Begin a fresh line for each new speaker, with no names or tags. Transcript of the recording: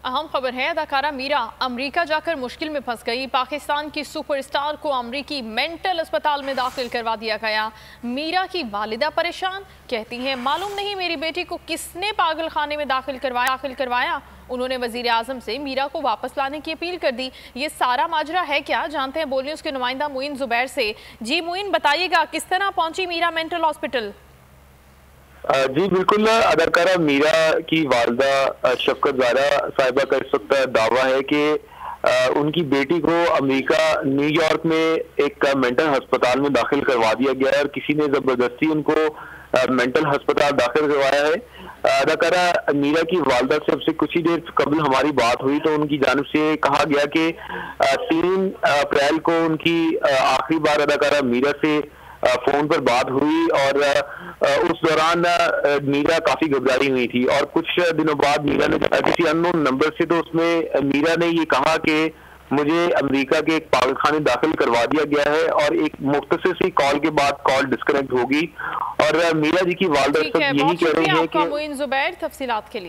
अहम खबर है, अदाकारा मीरा अमेरिका जाकर मुश्किल में फंस गई। पाकिस्तान की सुपरस्टार को अमेरिकी मेंटल अस्पताल में दाखिल करवा दिया गया। मीरा की वालिदा परेशान, कहती हैं मालूम नहीं मेरी बेटी को किसने पागल खाने में दाखिल करवाया। उन्होंने वजीर आजम से मीरा को वापस लाने की अपील कर दी। ये सारा माजरा है क्या, जानते हैं बोल न्यूज़ के नुमाइंदा मुइन जुबैर से। जी मुइन, बताइएगा किस तरह पहुंची मीरा मेंटल हॉस्पिटल?
जी बिल्कुल, अदाकारा मीरा की वालदा शफकत ज़ारा साहिबा का इस वक्त दावा है कि उनकी बेटी को अमेरिका न्यूयॉर्क में एक मेंटल अस्पताल में दाखिल करवा दिया गया है और किसी ने जबरदस्ती उनको मेंटल अस्पताल दाखिल करवाया है। अदाकारा मीरा की वालदा से अब से कुछ ही देर कबल हमारी बात हुई तो उनकी जानिब से कहा गया कि 3 अप्रैल को उनकी आखिरी बार अदाकारा मीरा से फोन पर बात हुई और उस दौरान मीरा काफी घबराई हुई थी और कुछ दिनों बाद मीरा ने किसी अननोन नंबर से, तो उसमें मीरा ने ये कहा कि मुझे अमेरिका के एक पागलखाने दाखिल करवा दिया गया है और एक मुख्तसर सी कॉल के बाद कॉल डिस्कनेक्ट होगी। और मीरा जी की वालदा सब यही कह रही है कि
मुइन जुबैर तफसीलात के लिए।